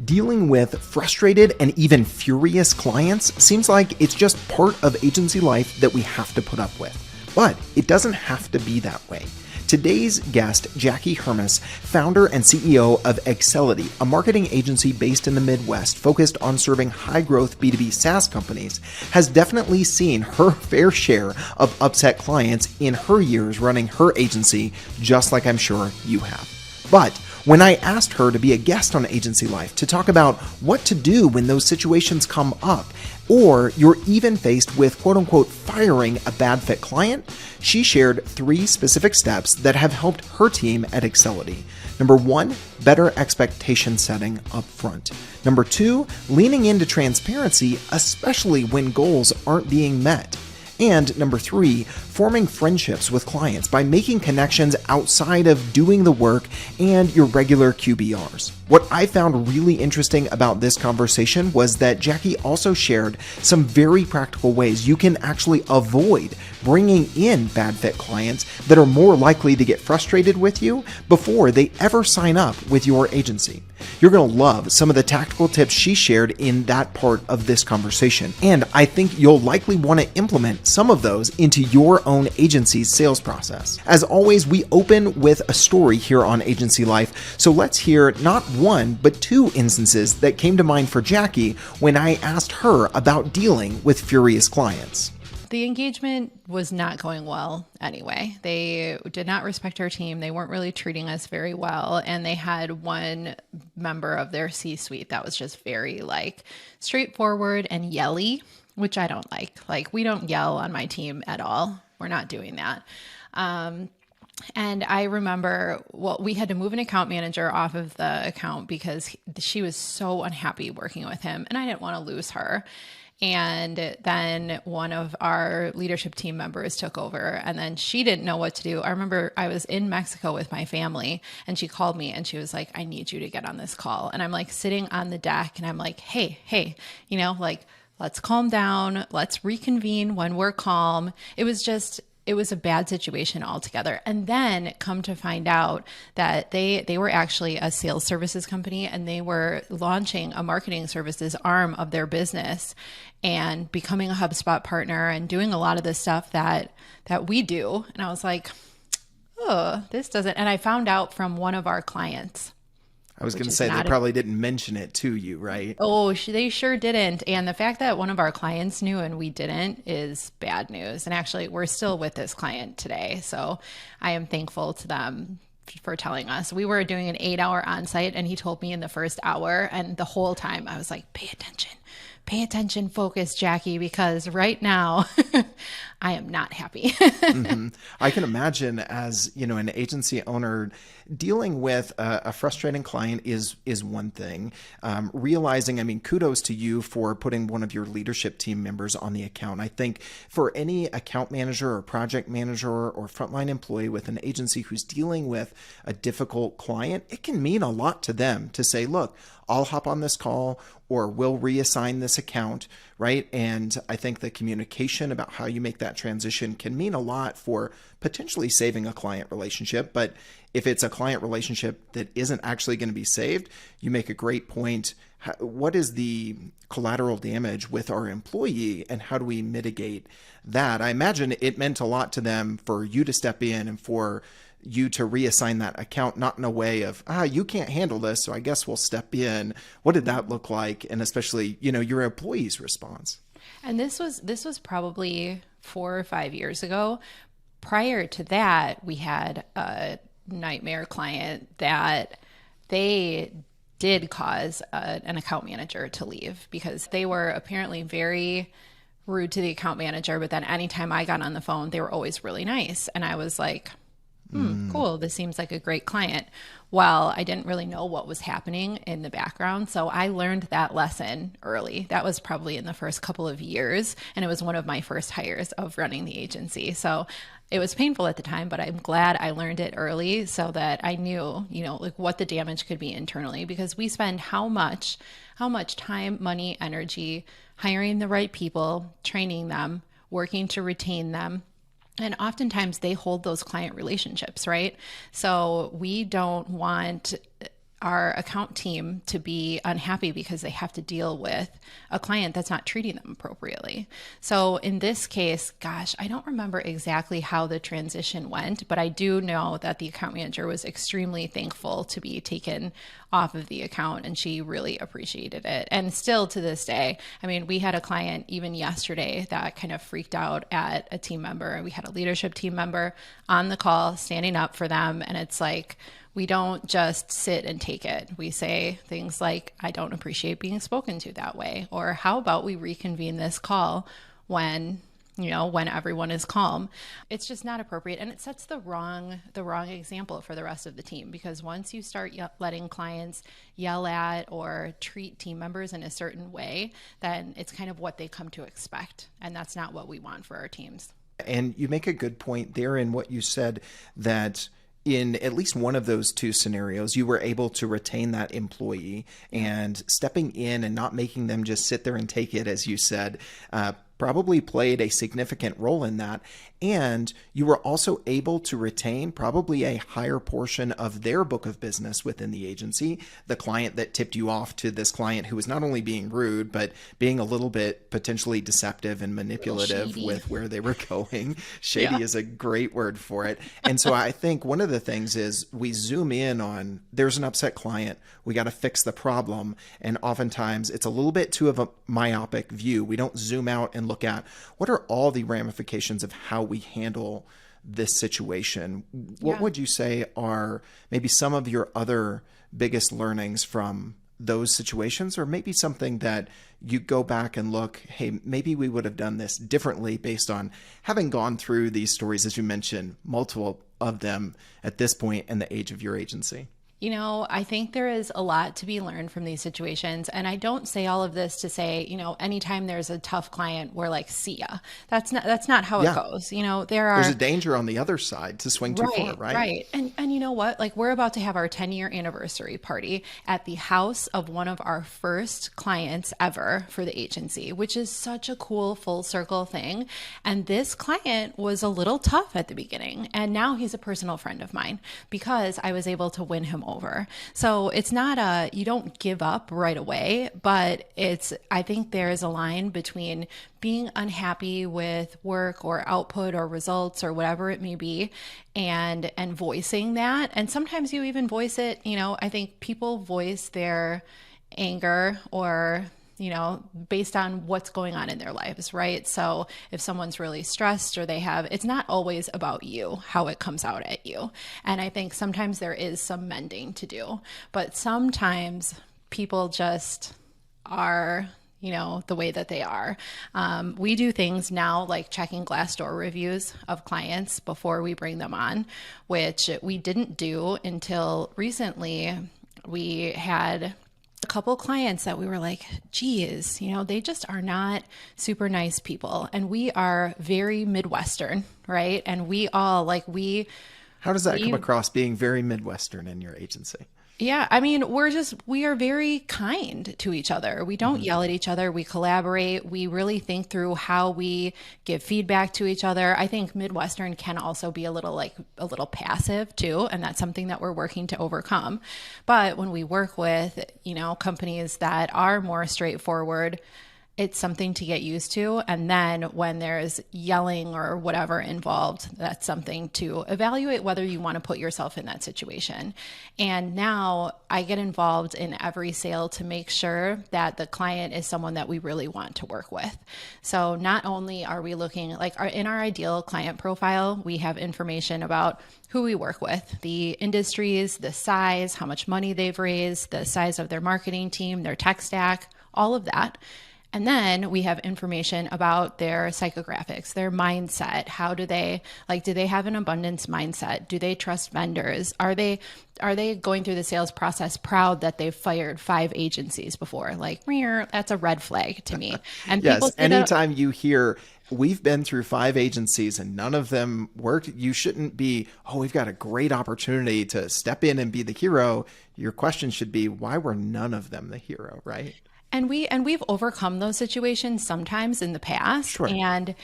Dealing with frustrated and even furious clients seems like it's just part of agency life that we have to put up with. But it doesn't have to be that way. Today's guest, Jackie Hermes, founder and CEO of Accelity, a marketing agency based in the Midwest focused on serving high-growth B2B SaaS companies, has definitely seen her fair share of upset clients in her years running her agency, just like I'm sure you have. But when I asked her to be a guest on Agency Life to talk about what to do when those situations come up, or you're even faced with quote-unquote firing a bad fit client, she shared 3 specific steps that have helped her team at Accelity. Number 1, better expectation setting up front. Number 2, leaning into transparency, especially when goals aren't being met. And number 3, forming friendships with clients by making connections outside of doing the work and your regular QBRs. What I found really interesting about this conversation was that Jackie also shared some very practical ways you can actually avoid bringing in bad fit clients that are more likely to get frustrated with you before they ever sign up with your agency. You're going to love some of the tactical tips she shared in that part of this conversation, and I think you'll likely want to implement some of those into your own agency's sales process. As always, we open with a story here on Agency Life, so let's hear not one, but 2 instances that came to mind for Jackie when I asked her about dealing with furious clients. The engagement was not going well anyway. They did not respect our team. They weren't really treating us very well. And they had one member of their C-suite that was just very straightforward and yelly, which I don't like. We don't yell on my team at all. We're not doing that. And I remember, we had to move an account manager off of the account because she was so unhappy working with him, and I didn't want to lose her. And then one of our leadership team members took over, and then she didn't know what to do. I remember I was in Mexico with my family, and she called me and she was like, I need you to get on this call. And I'm sitting on the deck and I'm like, hey, let's calm down. Let's reconvene when we're calm. It was a bad situation altogether. And then come to find out that they were actually a sales services company, and they were launching a marketing services arm of their business and becoming a HubSpot partner and doing a lot of the stuff that we do. And I was like, oh, this doesn't. And I found out from one of our clients. I was going to say, they probably didn't mention it to you, right? Oh, they sure didn't. And the fact that one of our clients knew and we didn't is bad news. And actually, we're still with this client today. So I am thankful to them for telling us. We were doing an 8-hour onsite, and he told me in the first hour, and the whole time I was like, pay attention, focus, Jackie, because right now I am not happy. Mm-hmm. I can imagine, as an agency owner, dealing with a frustrating client is one thing. Realizing, kudos to you for putting one of your leadership team members on the account. I think for any account manager or project manager or frontline employee with an agency who's dealing with a difficult client, it can mean a lot to them to say, look, I'll hop on this call, or we'll reassign this account, right? And I think the communication about how you make that transition can mean a lot for potentially saving a client relationship. But if it's a client relationship that isn't actually going to be saved, you make a great point. What is the collateral damage with our employee, and how do we mitigate that? I imagine it meant a lot to them for you to step in and for you to reassign that account, not in a way of, you can't handle this, so I guess we'll step in. What did that look like? And especially, your employee's response. And this was probably 4 or 5 years ago. Prior to that, we had a nightmare client that they did cause an account manager to leave because they were apparently very rude to the account manager. But then anytime I got on the phone, they were always really nice. And I was like, cool, this seems like a great client. Well, I didn't really know what was happening in the background. So I learned that lesson early. That was probably in the first couple of years. And it was one of my first hires of running the agency. So it was painful at the time, but I'm glad I learned it early so that I knew, what the damage could be internally, because we spend how much time, money, energy hiring the right people, training them, working to retain them. And oftentimes they hold those client relationships, right? So we don't want our account team to be unhappy because they have to deal with a client that's not treating them appropriately. So in this case, gosh, I don't remember exactly how the transition went, but I do know that the account manager was extremely thankful to be taken off of the account, and she really appreciated it. And still to this day, I mean, we had a client even yesterday that kind of freaked out at a team member. We had a leadership team member on the call standing up for them, and it's like, we don't just sit and take it. We say things like, I don't appreciate being spoken to that way. Or how about we reconvene this call when everyone is calm. It's just not appropriate. And it sets the wrong example for the rest of the team, because once you start letting clients yell at or treat team members in a certain way, then it's kind of what they come to expect. And that's not what we want for our teams. And you make a good point there in what you said, that in at least one of those two scenarios, you were able to retain that employee, and stepping in and not making them just sit there and take it, as you said, probably played a significant role in that. And you were also able to retain probably a higher portion of their book of business within the agency. The client that tipped you off to this client who was not only being rude, but being a little bit potentially deceptive and manipulative with where they were going. Shady is a great word for it. And so I think one of the things is we zoom in on, there's an upset client, we got to fix the problem. And oftentimes it's a little bit too of a myopic view. We don't zoom out and look at what are all the ramifications of how we handle this situation. What would you say are maybe some of your other biggest learnings from those situations, or maybe something that you go back and look, hey, maybe we would have done this differently based on having gone through these stories, as you mentioned, multiple of them at this point in the age of your agency? You know, I think there is a lot to be learned from these situations. And I don't say all of this to say, anytime there's a tough client, we're like, see ya. That's not how it goes. There's a danger on the other side to swing too far, right? Right. And you know what? Like, we're about to have our 10-year anniversary party at the house of one of our first clients ever for the agency, which is such a cool full circle thing. And this client was a little tough at the beginning. And now he's a personal friend of mine because I was able to win him over. So it's not you don't give up right away, but I think there's a line between being unhappy with work or output or results or whatever it may be, and voicing that. And sometimes you even voice it, I think people voice their anger or based on what's going on in their lives, right? So if someone's really stressed or it's not always about you, how it comes out at you. And I think sometimes there is some mending to do, but sometimes people just are the way that they are. We do things now like checking Glassdoor reviews of clients before we bring them on, which we didn't do until recently. We had a couple clients that we were like, geez, they just are not super nice people. And we are very Midwestern, right? And we all how does that come across, being very Midwestern in your agency? Yeah, I mean, we are very kind to each other. We don't yell at each other. We collaborate. We really think through how we give feedback to each other. I think Midwestern can also be a little passive too, and that's something that we're working to overcome. But when we work with, companies that are more straightforward, it's something to get used to. And then when there's yelling or whatever involved, that's something to evaluate whether you want to put yourself in that situation. And now I get involved in every sale to make sure that the client is someone that we really want to work with. So not only are we looking in our ideal client profile, we have information about who we work with, the industries, the size, how much money they've raised, the size of their marketing team, their tech stack, all of that. And then we have information about their psychographics, their mindset. How do they have an abundance mindset? Do they trust vendors? Are they going through the sales process proud that they've fired 5 agencies before? That's a red flag to me. And yes, anytime you hear we've been through 5 agencies and none of them worked, you shouldn't be, we've got a great opportunity to step in and be the hero. Your question should be, why were none of them the hero, right? And we've overcome those situations sometimes in the past. Sure. And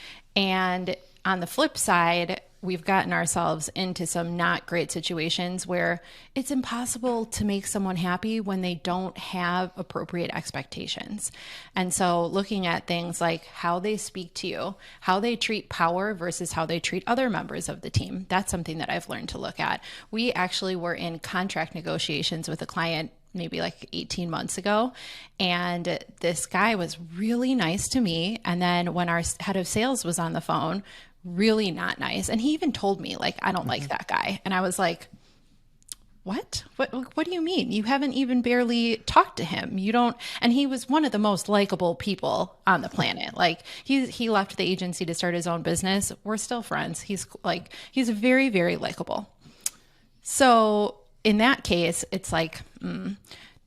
on the flip side, we've gotten ourselves into some not great situations where it's impossible to make someone happy when they don't have appropriate expectations. And so looking at things like how they speak to you, how they treat power versus how they treat other members of the team, that's something that I've learned to look at. We actually were in contract negotiations with a client maybe like 18 months ago. And this guy was really nice to me. And then when our head of sales was on the phone, really not nice. And he even told me like, I don't like that guy. And I was like, what do you mean? You haven't even barely talked to him. You don't. And he was one of the most likable people on the planet. Like he left the agency to start his own business. We're still friends. He's very, very likable. So in that case, it's like,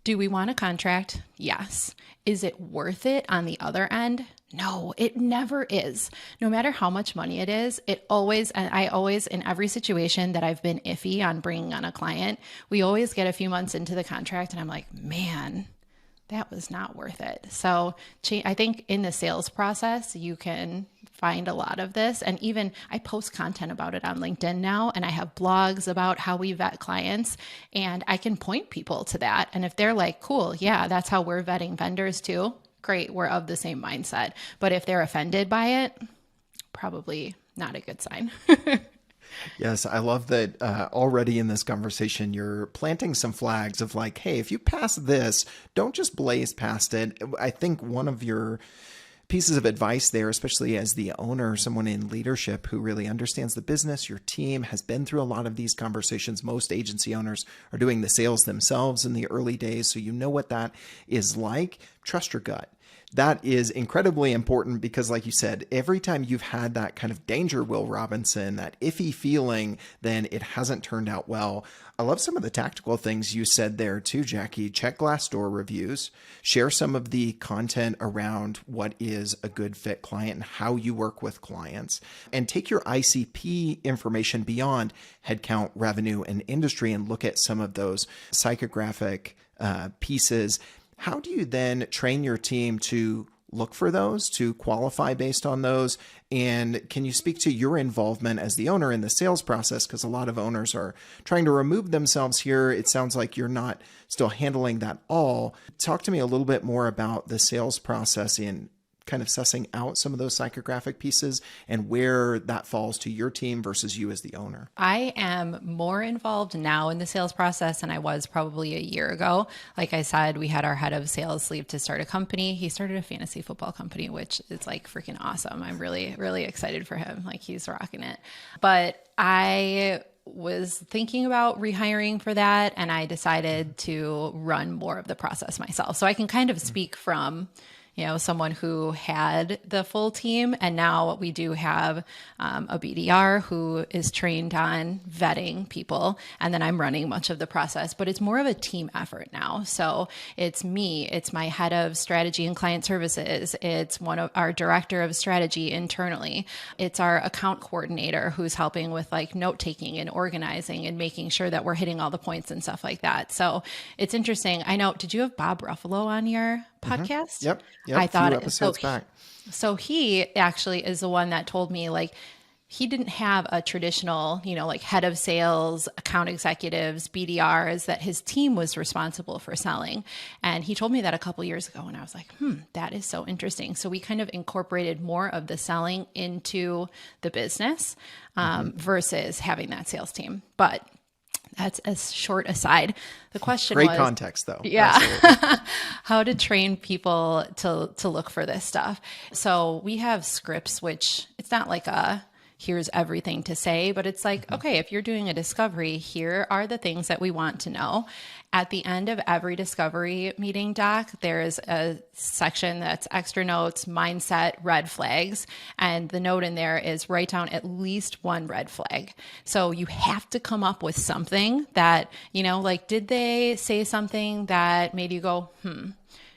do we want a contract? Yes. Is it worth it on the other end? No, it never is. No matter how much money it is, and I always, in every situation that I've been iffy on bringing on a client, we always get a few months into the contract and I'm like, man, that was not worth it. So I think in the sales process, you can find a lot of this. And even I post content about it on LinkedIn now, and I have blogs about how we vet clients, and I can point people to that. And if they're like, cool, yeah, that's how we're vetting vendors too. Great. We're of the same mindset. But if they're offended by it, probably not a good sign. Yes, I love that already in this conversation, you're planting some flags of like, hey, if you pass this, don't just blaze past it. I think one of your pieces of advice there, especially as the owner, someone in leadership who really understands the business, your team has been through a lot of these conversations. Most agency owners are doing the sales themselves in the early days, so you know what that is like. Trust your gut. That is incredibly important because, like you said, every time you've had that kind of danger, Will Robinson, that iffy feeling, then it hasn't turned out well. I love some of the tactical things you said there too, Jackie. Check Glassdoor reviews, share some of the content around what is a good fit client and how you work with clients, and take your ICP information beyond headcount, revenue, and industry and look at some of those psychographic pieces. How do you then train your team to look for those, to qualify based on those? And can you speak to your involvement as the owner in the sales process? Because a lot of owners are trying to remove themselves here. It sounds like you're not still handling that all. Talk to me a little bit more about the sales process in kind of sussing out some of those psychographic pieces and where that falls to your team versus you as the owner. I am more involved now in the sales process than I was probably a year ago. Like I said, we had our head of sales leave to start a company. He started a fantasy football company, which is like freaking awesome. I'm really, really excited for him. Like he's rocking it. But I was thinking about rehiring for that, and I decided to run more of the process myself. So I can kind of speak from someone who had the full team. And now we do have a BDR who is trained on vetting people. And then I'm running much of the process, but it's more of a team effort now. So it's me, it's my head of strategy and client services. It's one of our director of strategy internally. It's our account coordinator who's helping with like note taking and organizing and making sure that we're hitting all the points and stuff like that. So it's interesting. I know, did you have Bob Ruffalo on your podcast? Yep. I thought a few episodes back. So he actually is the one that told me like he didn't have a traditional, like head of sales, account executives, BDRs that his team was responsible for selling. And he told me that a couple years ago, and I was like, that is so interesting. So we kind of incorporated more of the selling into the business versus having that sales team. But that's a short aside. The question was... Great context, though. Yeah. How to train people to look for this stuff. So we have scripts, which it's not like here's everything to say, but it's like, okay, if you're doing a discovery, here are the things that we want to know. At the end of every discovery meeting, Doc, there's a section that's extra notes, mindset, red flags. And the note in there is write down at least one red flag. So you have to come up with something that, like, did they say something that made you go,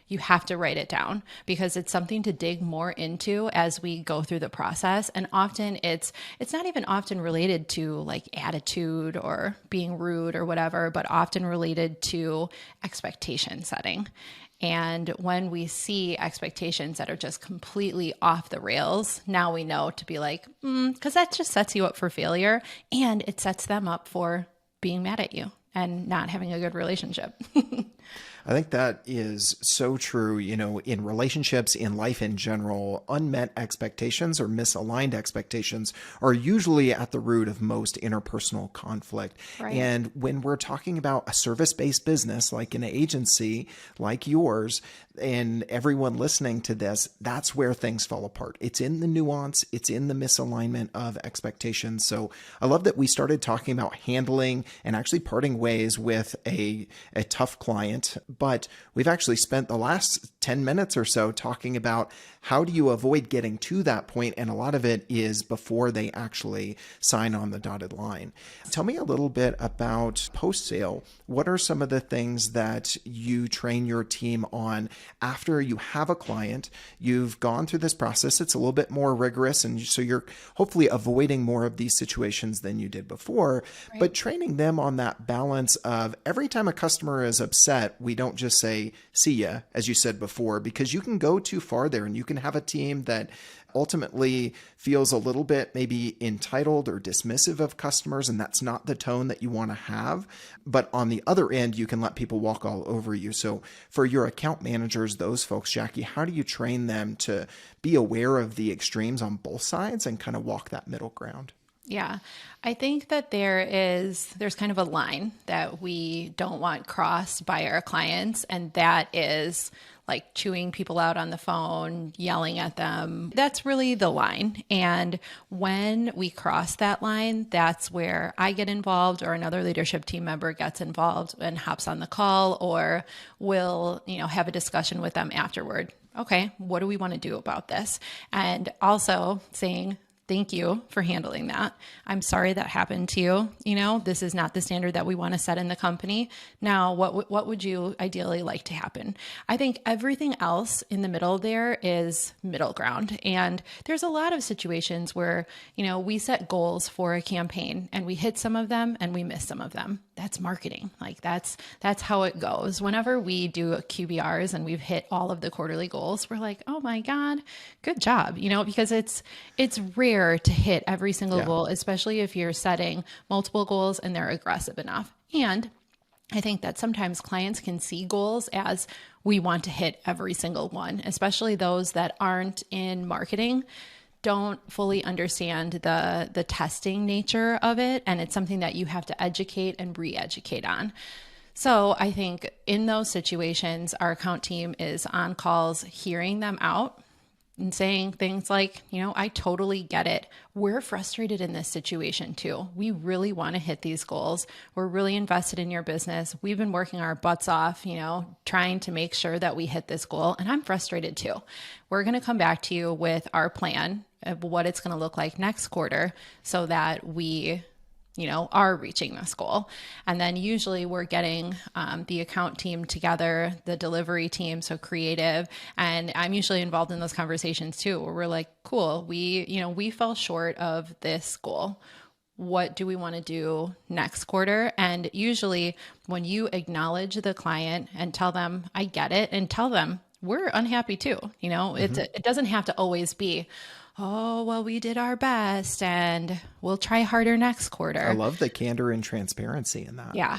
You have to write it down because it's something to dig more into as we go through the process. And often it's not even often related to like attitude or being rude or whatever, but often related to expectation setting. And when we see expectations that are just completely off the rails, now we know to be like, because that just sets you up for failure, and it sets them up for being mad at you and not having a good relationship. I think that is so true. In relationships, in life in general, unmet expectations or misaligned expectations are usually at the root of most interpersonal conflict. Right. And when we're talking about a service-based business like an agency like yours, and everyone listening to this, that's where things fall apart. It's in the nuance, it's in the misalignment of expectations. So I love that we started talking about handling and actually parting ways with a tough client, but we've actually spent the last 10 minutes or so talking about how do you avoid getting to that point, and a lot of it is before they actually sign on the dotted line. Tell me a little bit about post-sale. What are some of the things that you train your team on after you have a client? You've gone through this process. It's a little bit more rigorous, and so you're hopefully avoiding more of these situations than you did before, Right. but training them on that balance of every time a customer is upset, we don't just say, see ya, as you said before, because you can go too far there, and you can have a team that ultimately feels a little bit maybe entitled or dismissive of customers, and that's not the tone that you want to have. But on the other end, you can let people walk all over you. So for your account managers, those folks, Jackie, how do you train them to be aware of the extremes on both sides and kind of walk that middle ground? Yeah, I think that there's kind of a line that we don't want crossed by our clients, and that is like chewing people out on the phone, yelling at them. That's really the line. And when we cross that line, that's where I get involved or another leadership team member gets involved and hops on the call, or will, have a discussion with them afterward. Okay, what do we want to do about this? And also saying, thank you for handling that. I'm sorry that happened to you. This is not the standard that we want to set in the company. Now, what would you ideally like to happen? I think everything else in the middle there is middle ground. And there's a lot of situations where, we set goals for a campaign and we hit some of them and we miss some of them. That's marketing. Like that's how it goes. Whenever we do QBRs and we've hit all of the quarterly goals, we're like, oh my God, good job. Because it's rare to hit every single goal, especially if you're setting multiple goals and they're aggressive enough. And I think that sometimes clients can see goals as we want to hit every single one, especially those that aren't in marketing, don't fully understand the testing nature of it. And it's something that you have to educate and re-educate on. So I think in those situations, our account team is on calls, hearing them out and saying things like, I totally get it. We're frustrated in this situation too. We really want to hit these goals. We're really invested in your business. We've been working our butts off, trying to make sure that we hit this goal. And I'm frustrated too. We're going to come back to you with our plan of what it's going to look like next quarter so that we are reaching this goal. And then usually we're getting the account team together, the delivery team, so creative. And I'm usually involved in those conversations too, where we're like, cool, we fell short of this goal. What do we want to do next quarter? And usually when you acknowledge the client and tell them, I get it, and tell them we're unhappy too. It doesn't have to always be, oh, well, we did our best and we'll try harder next quarter. I love the candor and transparency in that. Yeah.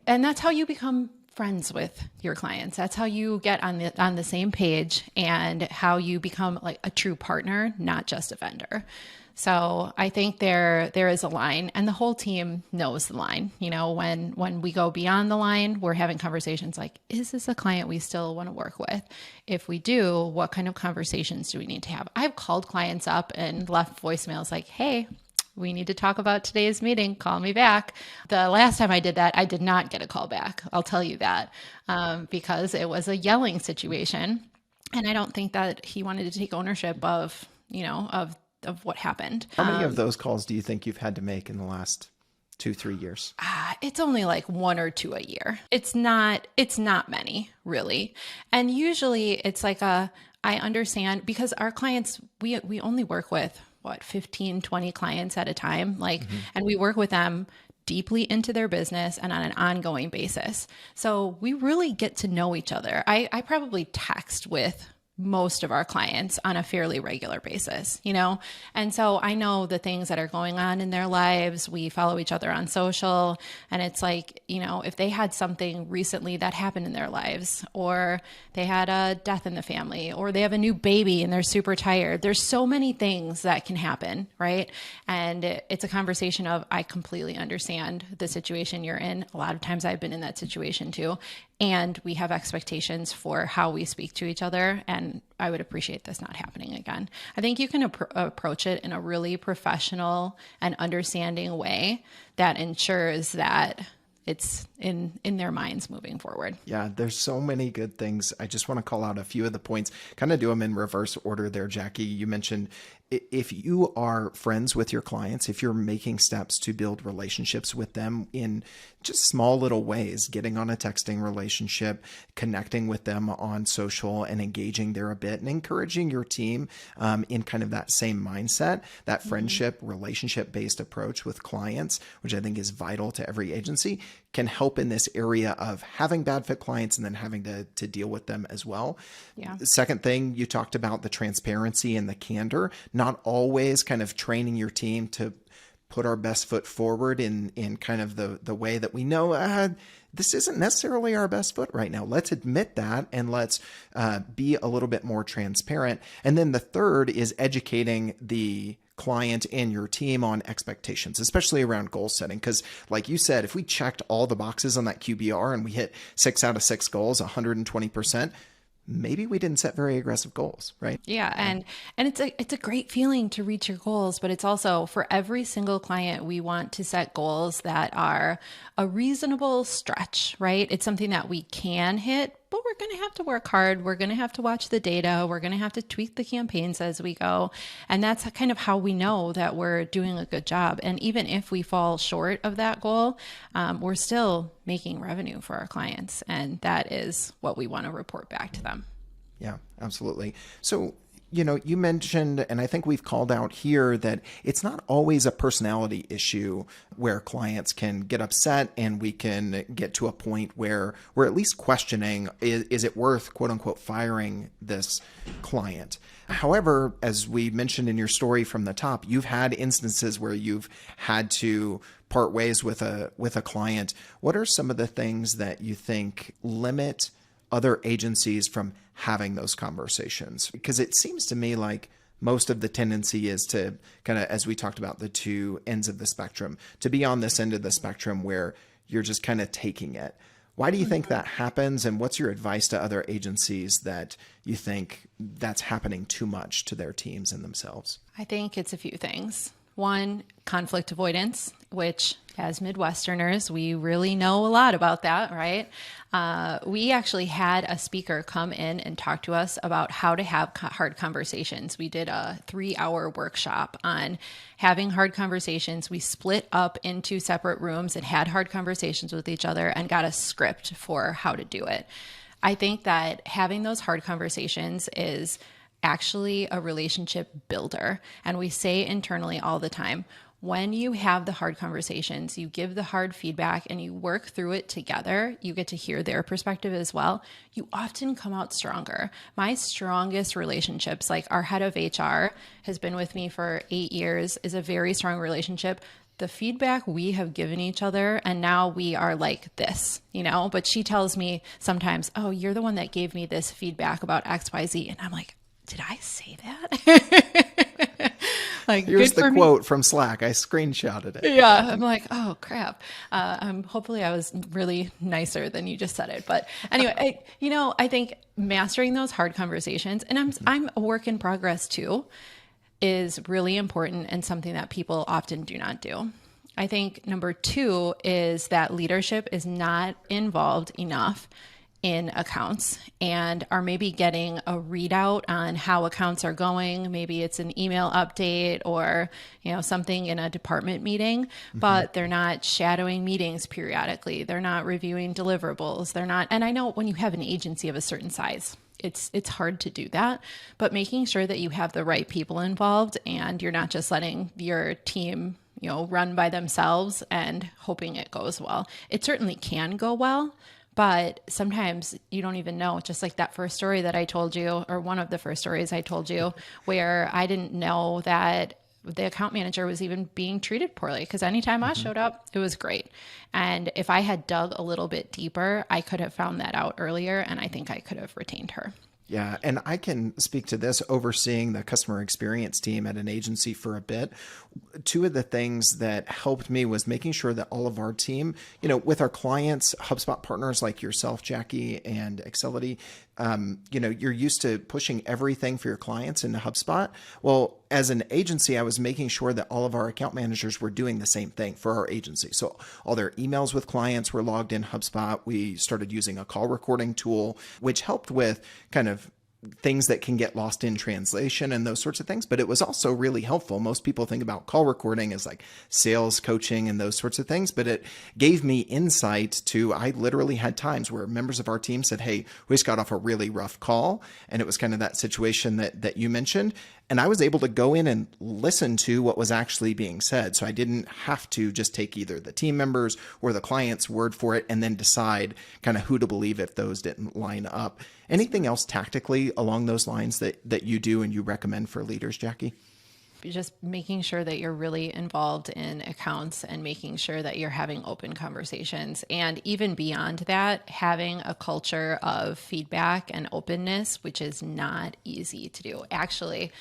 And that's how you become friends with your clients. That's how you get on the same page and how you become like a true partner, not just a vendor. So I think there is a line, and the whole team knows the line. When we go beyond the line, we're having conversations like, is this a client we still want to work with? If we do, what kind of conversations do we need to have? I've called clients up and left voicemails like, hey, we need to talk about today's meeting. Call me back. The last time I did that, I did not get a call back. I'll tell you that, because it was a yelling situation. And I don't think that he wanted to take ownership of what happened. How many of those calls do you think you've had to make in the last 2-3 years? It's only like 1 or 2 a year. It's not many, really. And usually it's like I understand, because our clients, we only work with 15, 20 clients at a time. And we work with them deeply into their business and on an ongoing basis. So we really get to know each other. I probably text with most of our clients on a fairly regular basis, you know? And so I know the things that are going on in their lives. We follow each other on social. And it's like, you know, if they had something recently that happened in their lives, or they had a death in the family, or they have a new baby and they're super tired, there's so many things that can happen, right? And it's a conversation of, I completely understand the situation you're in. A lot of times I've been in that situation too. And we have expectations for how we speak to each other. And I would appreciate this not happening again. I think you can approach it in a really professional and understanding way that ensures that it's in their minds moving forward. Yeah, there's so many good things. I just want to call out a few of the points, kind of do them in reverse order there, Jackie. You mentioned if you are friends with your clients, if you're making steps to build relationships with them in just small little ways, getting on a texting relationship, connecting with them on social and engaging there a bit and encouraging your team in kind of that same mindset, that friendship, relationship-based approach with clients, which I think is vital to every agency, can help in this area of having bad fit clients and then having to deal with them as well. Yeah. The second thing, you talked about the transparency and the candor, not always kind of training your team to put our best foot forward in kind of the way that we know this isn't necessarily our best foot right now. Let's admit that and let's be a little bit more transparent. And then the third is educating the client and your team on expectations, especially around goal setting. Because like you said, if we checked all the boxes on that QBR and we hit 6 out of 6 goals, 120%, maybe we didn't set very aggressive goals, right? Yeah. And it's a great feeling to reach your goals, but it's also for every single client, we want to set goals that are a reasonable stretch, right? It's something that we can hit, but we're going to have to work hard. We're going to have to watch the data. We're going to have to tweak the campaigns as we go. And that's kind of how we know that we're doing a good job. And even if we fall short of that goal, we're still making revenue for our clients. And that is what we want to report back to them. Yeah, absolutely. So, you know, you mentioned, and I think we've called out here, that it's not always a personality issue where clients can get upset and we can get to a point where we're at least questioning, is it worth, quote unquote, firing this client? However, as we mentioned in your story from the top, you've had instances where you've had to part ways with a client. What are some of the things that you think limit other agencies from having those conversations? Because it seems to me like most of the tendency is to kind of, as we talked about, the two ends of the spectrum, to be on this end of the spectrum where you're just kind of taking it. Why do you think that happens? And what's your advice to other agencies that you think that's happening too much to their teams and themselves? I think it's a few things. One, conflict avoidance, which as Midwesterners, we really know a lot about that, right? We actually had a speaker come in and talk to us about how to have hard conversations. We did a 3-hour workshop on having hard conversations. We split up into separate rooms and had hard conversations with each other and got a script for how to do it. I think that having those hard conversations is actually a relationship builder. And we say internally all the time, when you have the hard conversations, you give the hard feedback and you work through it together, you get to hear their perspective as well. You often come out stronger. My strongest relationships, like our head of HR has been with me for 8 years, is a very strong relationship. The feedback we have given each other, and now we are like this, you know, but she tells me sometimes, oh, you're the one that gave me this feedback about XYZ. And I'm like, did I say that? Like, here's the quote from Slack. I screenshotted it. Yeah. I'm like, oh crap. Hopefully I was really nicer than you just said it. But anyway, I think mastering those hard conversations, and I'm a work in progress too, is really important and something that people often do not do. I think number 2 is that leadership is not involved enough in accounts and are maybe getting a readout on how accounts are going. Maybe it's an email update or, something in a department meeting, but they're not shadowing meetings periodically. They're not reviewing deliverables. They're not, and I know when you have an agency of a certain size, it's hard to do that, but making sure that you have the right people involved and you're not just letting your team run by themselves and hoping it goes well. It certainly can go well, but sometimes you don't even know. Just like that first story that I told you, or one of the first stories I told you, where I didn't know that the account manager was even being treated poorly, because anytime I showed up, it was great. And if I had dug a little bit deeper, I could have found that out earlier, and I think I could have retained her. Yeah, and I can speak to this overseeing the customer experience team at an agency for a bit. Two of the things that helped me was making sure that all of our team, with our clients, HubSpot partners like yourself, Jackie, and Accelity, you're used to pushing everything for your clients into HubSpot. Well, as an agency, I was making sure that all of our account managers were doing the same thing for our agency. So all their emails with clients were logged in HubSpot. We started using a call recording tool, which helped with kind of things that can get lost in translation and those sorts of things. But it was also really helpful. Most people think about call recording as like sales coaching and those sorts of things, but it gave me insight to, I literally had times where members of our team said, hey, we just got off a really rough call. And it was kind of that situation that you mentioned. And I was able to go in and listen to what was actually being said. So I didn't have to just take either the team members or the client's word for it and then decide kind of who to believe if those didn't line up. Anything else tactically along those lines that you do and you recommend for leaders, Jackie? Just making sure that you're really involved in accounts and making sure that you're having open conversations. And even beyond that, having a culture of feedback and openness, which is not easy to do. Actually,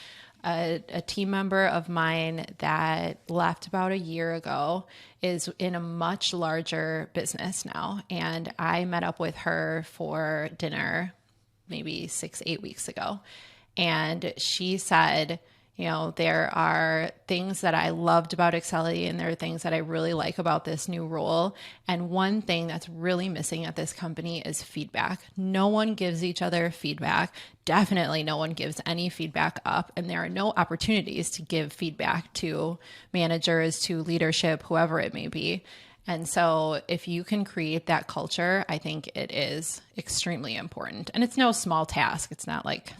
a team member of mine that left about a year ago is in a much larger business now. And I met up with her for dinner maybe 6-8 weeks ago. And she said, there are things that I loved about Accelity, and there are things that I really like about this new role. And one thing that's really missing at this company is feedback. No one gives each other feedback. Definitely no one gives any feedback up. And there are no opportunities to give feedback to managers, to leadership, whoever it may be. And so if you can create that culture, I think it is extremely important. And it's no small task. It's not like,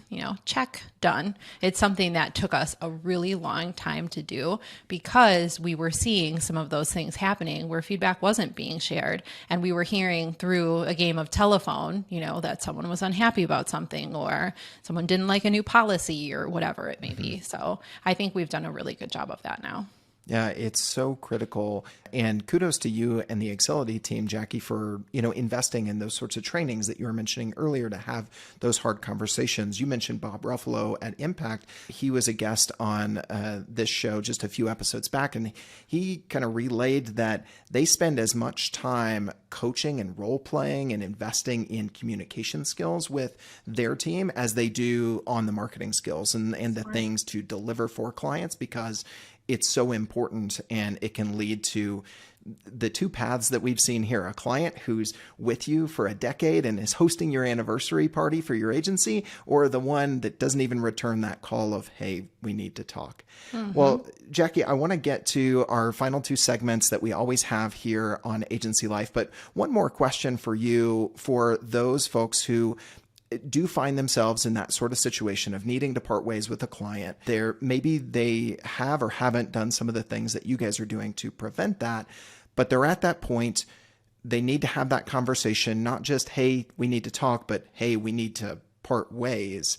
check, done. It's something that took us a really long time to do because we were seeing some of those things happening where feedback wasn't being shared. And we were hearing through a game of telephone, that someone was unhappy about something or someone didn't like a new policy or whatever it may be. So I think we've done a really good job of that now. Yeah, it's so critical. And kudos to you and the Accelity team, Jackie, for, investing in those sorts of trainings that you were mentioning earlier to have those hard conversations. You mentioned Bob Ruffalo at Impact. He was a guest on this show just a few episodes back, and he kind of relayed that they spend as much time coaching and role playing and investing in communication skills with their team as they do on the marketing skills and the things to deliver for clients, because it's so important, and it can lead to the two paths that we've seen here. A client who's with you for a decade and is hosting your anniversary party for your agency, or the one that doesn't even return that call of, hey, we need to talk. Mm-hmm. Well, Jackie, I want to get to our final two segments that we always have here on Agency Life, but one more question for you, for those folks who do find themselves in that sort of situation of needing to part ways with a client. Maybe they have or haven't done some of the things that you guys are doing to prevent that, but they're at that point. They need to have that conversation, not just, hey, we need to talk, but hey, we need to part ways.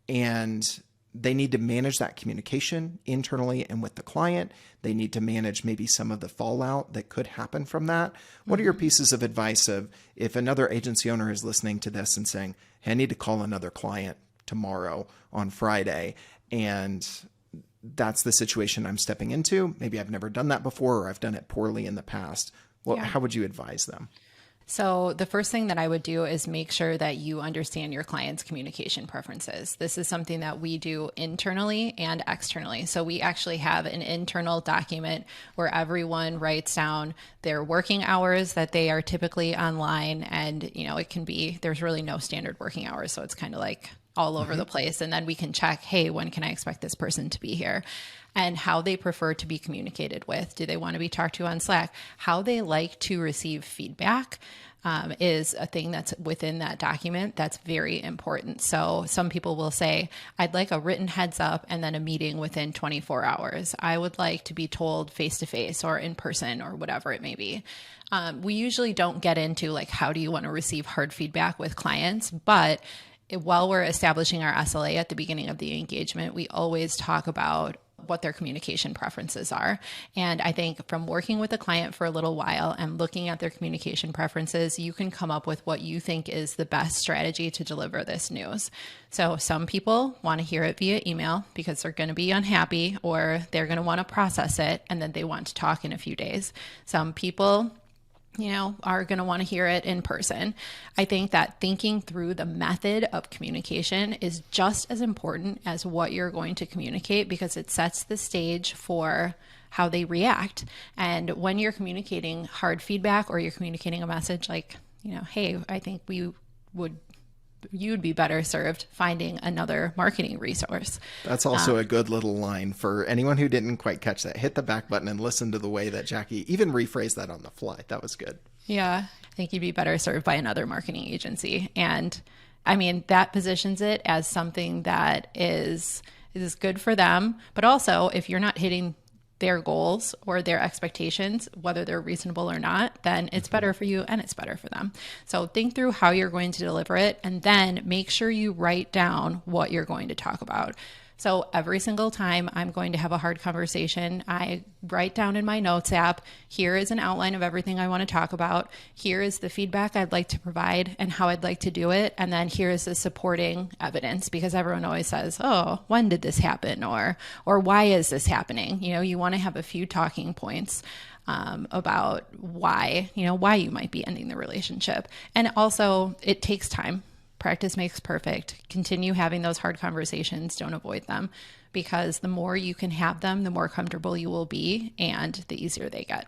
And they need to manage that communication internally and with the client. They need to manage maybe some of the fallout that could happen from that. What are your pieces of advice of if another agency owner is listening to this and saying, hey, I need to call another client tomorrow on Friday, and that's the situation I'm stepping into. Maybe I've never done that before, or I've done it poorly in the past. How would you advise them? So the first thing that I would do is make sure that you understand your client's communication preferences. This is something that we do internally and externally. So we actually have an internal document where everyone writes down their working hours that they are typically online. And, it can be, there's really no standard working hours. So it's kind of like all over the place. And then we can check, hey, when can I expect this person to be here? And how they prefer to be communicated with. Do they want to be talked to on Slack? How they like to receive feedback. is a thing that's within that document that's very important. So some people will say, I'd like a written heads up and then a meeting within 24 hours. I would like to be told face-to-face or in person or whatever it may be. We usually don't get into like, how do you want to receive hard feedback with clients? But while we're establishing our SLA at the beginning of the engagement, we always talk about what their communication preferences are. And I think from working with a client for a little while and looking at their communication preferences, you can come up with what you think is the best strategy to deliver this news. So some people want to hear it via email because they're going to be unhappy or they're going to want to process it and then they want to talk in a few days. Some people are going to want to hear it in person. I think that thinking through the method of communication is just as important as what you're going to communicate because it sets the stage for how they react. And when you're communicating hard feedback or you're communicating a message like, hey, I think you'd be better served finding another marketing resource. That's also a good little line for anyone who didn't quite catch that. Hit the back button and listen to the way that Jackie even rephrased that on the fly. That was good. Yeah. I think you'd be better served by another marketing agency. And I mean, that positions it as something that is good for them. But also, if you're not hitting their goals or their expectations, whether they're reasonable or not, then it's better for you and it's better for them. So think through how you're going to deliver it and then make sure you write down what you're going to talk about. So every single time I'm going to have a hard conversation, I write down in my notes app, here is an outline of everything I want to talk about. Here is the feedback I'd like to provide and how I'd like to do it. And then here is the supporting evidence because everyone always says, oh, when did this happen? Or why is this happening? You want to have a few talking points about why you might be ending the relationship. And also it takes time. Practice makes perfect. Continue having those hard conversations. Don't avoid them because the more you can have them, the more comfortable you will be and the easier they get.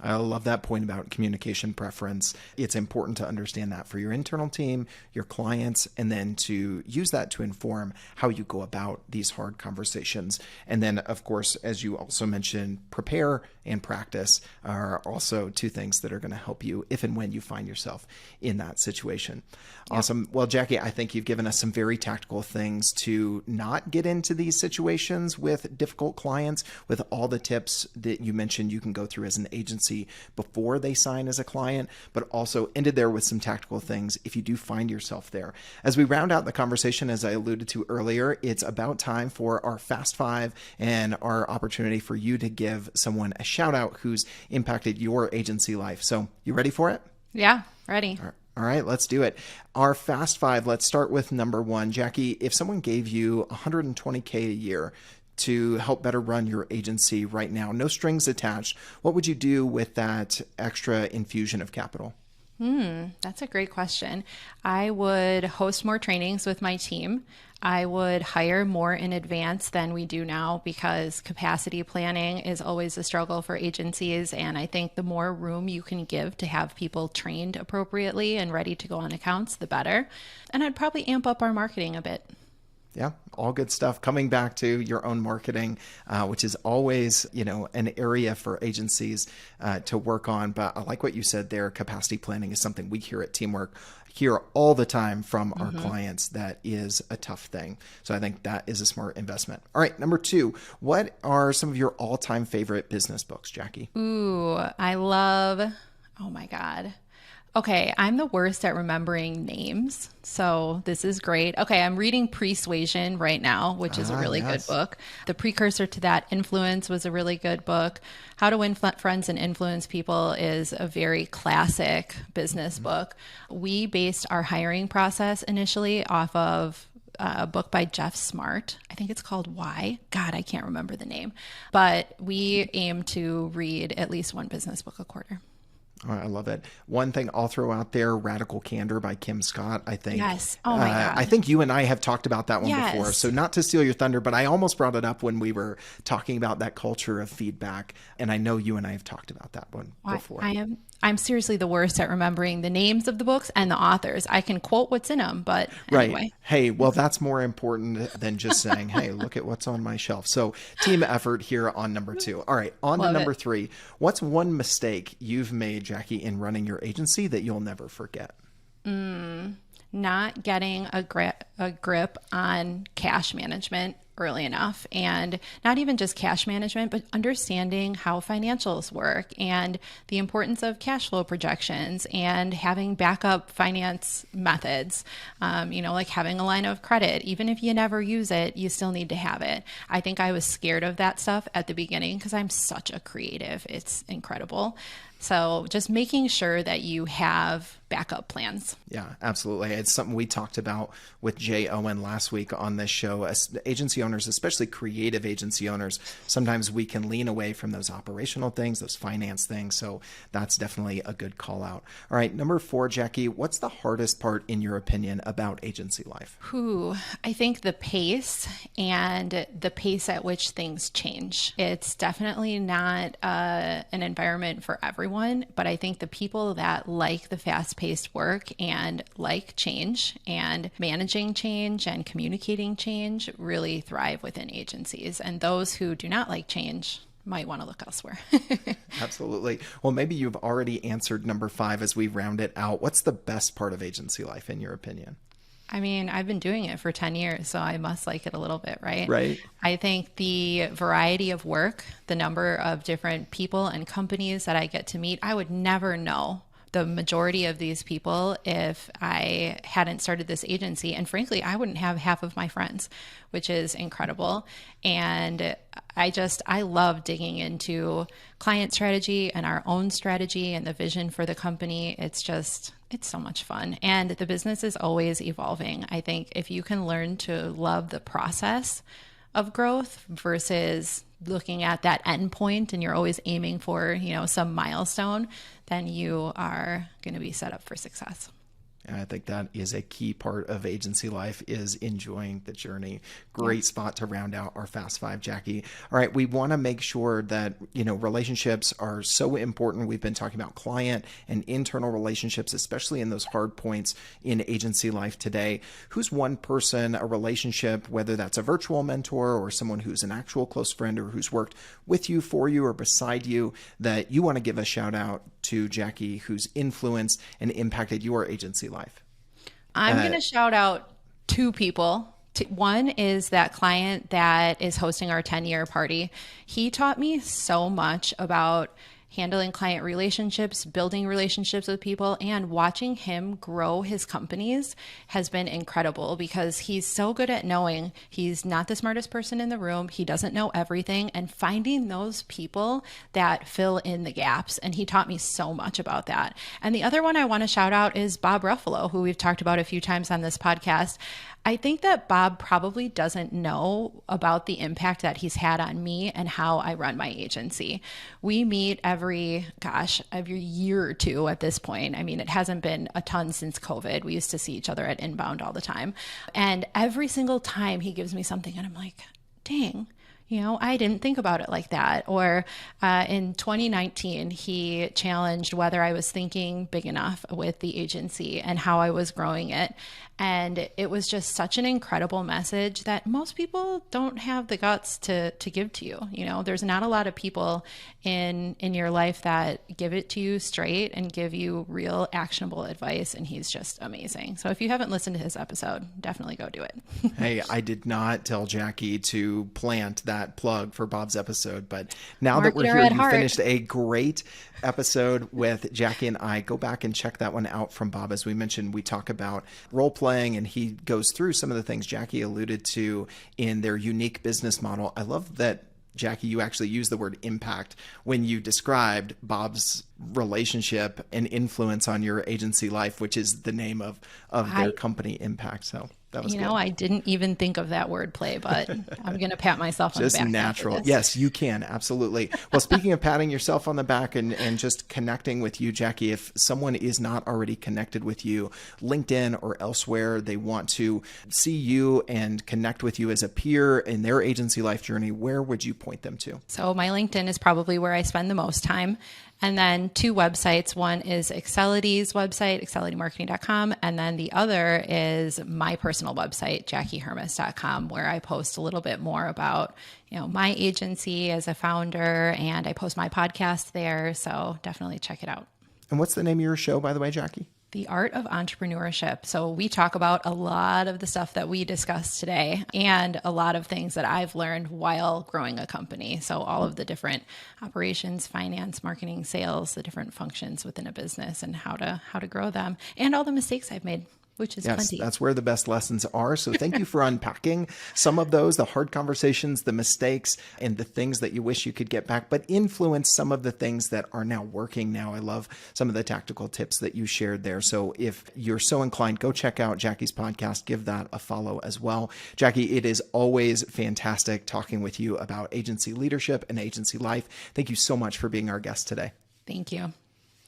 I love that point about communication preference. It's important to understand that for your internal team, your clients, and then to use that to inform how you go about these hard conversations. And then, of course, as you also mentioned, prepare and practice are also two things that are going to help you if and when you find yourself in that situation. Yep. Awesome. Well, Jackie, I think you've given us some very tactical things to not get into these situations with difficult clients, with all the tips that you mentioned you can go through as an agency before they sign as a client, but also ended there with some tactical things if you do find yourself there. As we round out the conversation, as I alluded to earlier, it's about time for our Fast Five and our opportunity for you to give someone a shout out who's impacted your agency life. So you ready for it? Yeah, ready. All right, let's do it. Our Fast Five, let's start with number one. Jackie, if someone gave you $120K a year to help better run your agency right now, no strings attached, what would you do with that extra infusion of capital? That's a great question. I would host more trainings with my team. I would hire more in advance than we do now because capacity planning is always a struggle for agencies. And I think the more room you can give to have people trained appropriately and ready to go on accounts, the better. And I'd probably amp up our marketing a bit. Yeah, all good stuff. Coming back to your own marketing, which is always, an area for agencies to work on. But I like what you said there. Capacity planning is something we here at Teamwork hear all the time from our clients. That is a tough thing. So I think that is a smart investment. All right, number two, what are some of your all-time favorite business books, Jackie? Ooh, I love, oh my God. Okay, I'm the worst at remembering names, so this is great. Okay, I'm reading Persuasion right now, which is a really good book. The precursor to that, Influence, was a really good book. How to Win Friends and Influence People is a very classic business book. We based our hiring process initially off of a book by Jeff Smart. I think it's called Why. God, I can't remember the name. But we aim to read at least one business book a quarter. Oh, I love it. One thing I'll throw out there, Radical Candor by Kim Scott, I think. Yes. Oh my God. I think you and I have talked about that one before. So not to steal your thunder, but I almost brought it up when we were talking about that culture of feedback. And I know you and I have talked about that one before. I'm seriously the worst at remembering the names of the books and the authors. I can quote what's in them, but Right. anyway. Hey, well, that's more important than just saying, hey, look at what's on my shelf. So team effort here on number 2. All right, on to Love number it. 3. What's one mistake you've made, Jackie, in running your agency that you'll never forget? Not getting a grip on cash management early enough, and not even just cash management, but understanding how financials work and the importance of cash flow projections and having backup finance methods, like having a line of credit. Even if you never use it, you still need to have it. I think I was scared of that stuff at the beginning because I'm such a creative. It's incredible. So just making sure that you have backup plans. Yeah, absolutely. It's something we talked about with Jay Owen last week on this show. As agency owners, especially creative agency owners, sometimes we can lean away from those operational things, those finance things. So that's definitely a good call out. All right, number 4, Jackie, what's the hardest part, in your opinion, about agency life? I think the pace and the pace at which things change. It's definitely not an environment for everyone, but I think the people that like the fast-paced work and like change and managing change and communicating change really thrive within agencies. And those who do not like change might want to look elsewhere. Absolutely. Well, maybe you've already answered number 5 as we round it out. What's the best part of agency life, in your opinion? I mean, I've been doing it for 10 years, so I must like it a little bit, right? Right. I think the variety of work, the number of different people and companies that I get to meet, I would never know the majority of these people if I hadn't started this agency. And frankly, I wouldn't have half of my friends, which is incredible. And I love digging into client strategy and our own strategy and the vision for the company. It's so much fun. And the business is always evolving. I think if you can learn to love the process of growth versus looking at that end point and you're always aiming for, some milestone, then you are going to be set up for success. And I think that is a key part of agency life, is enjoying the journey. Great spot to round out our Fast Five, Jackie. All right, we want to make sure that, relationships are so important. We've been talking about client and internal relationships, especially in those hard points in agency life today. Who's one person, a relationship, whether that's a virtual mentor or someone who's an actual close friend or who's worked with you, for you, or beside you, that you want to give a shout out to, Jackie, who's influenced and impacted your agency life? I'm going to shout out 2 people. One is that client that is hosting our 10-year party. He taught me so much about handling client relationships, building relationships with people, and watching him grow his companies has been incredible because he's so good at knowing he's not the smartest person in the room. He doesn't know everything, and finding those people that fill in the gaps. And he taught me so much about that. And the other one I want to shout out is Bob Ruffalo, who we've talked about a few times on this podcast. I think that Bob probably doesn't know about the impact that he's had on me and how I run my agency. We meet every year or 2 at this point. I mean, it hasn't been a ton since COVID. We used to see each other at Inbound all the time. And every single time he gives me something and I'm like, dang, I didn't think about it like that. Or in 2019, he challenged whether I was thinking big enough with the agency and how I was growing it. And it was just such an incredible message that most people don't have the guts to give to you. There's not a lot of people in your life that give it to you straight and give you real actionable advice. And he's just amazing. So if you haven't listened to his episode, definitely go do it. Hey, I did not tell Jackie to plant that plug for Bob's episode, but now that we're here, you finished a great episode with Jackie and I. Go back and check that one out from Bob. As we mentioned, we talk about role playing, and he goes through some of the things Jackie alluded to in their unique business model. I love that, Jackie, you actually used the word impact when you described Bob's relationship and influence on your agency life, which is the name of their company, Impact. So that was good. I didn't even think of that wordplay, but I'm going to pat myself on the back. Just natural. Yes, you can. Absolutely. Well, speaking of patting yourself on the back and just connecting with you, Jackie, if someone is not already connected with you, LinkedIn or elsewhere, they want to see you and connect with you as a peer in their agency life journey, where would you point them to? So my LinkedIn is probably where I spend the most time. And then 2 websites. One is Accelity's website, accelitymarketing.com. And then the other is my personal website, JackieHermes.com, where I post a little bit more about, my agency as a founder, and I post my podcast there. So definitely check it out. And what's the name of your show, by the way, Jackie? The Art of Entrepreneurship. So we talk about a lot of the stuff that we discussed today and a lot of things that I've learned while growing a company. So all of the different operations, finance, marketing, sales, the different functions within a business and how to grow them, and all the mistakes I've made, which is plenty. That's where the best lessons are. So thank you for unpacking some of those, the hard conversations, the mistakes, and the things that you wish you could get back, but influence some of the things that are now working now. I love some of the tactical tips that you shared there. So if you're so inclined, go check out Jackie's podcast, give that a follow as well. Jackie, it is always fantastic talking with you about agency leadership and agency life. Thank you so much for being our guest today. Thank you.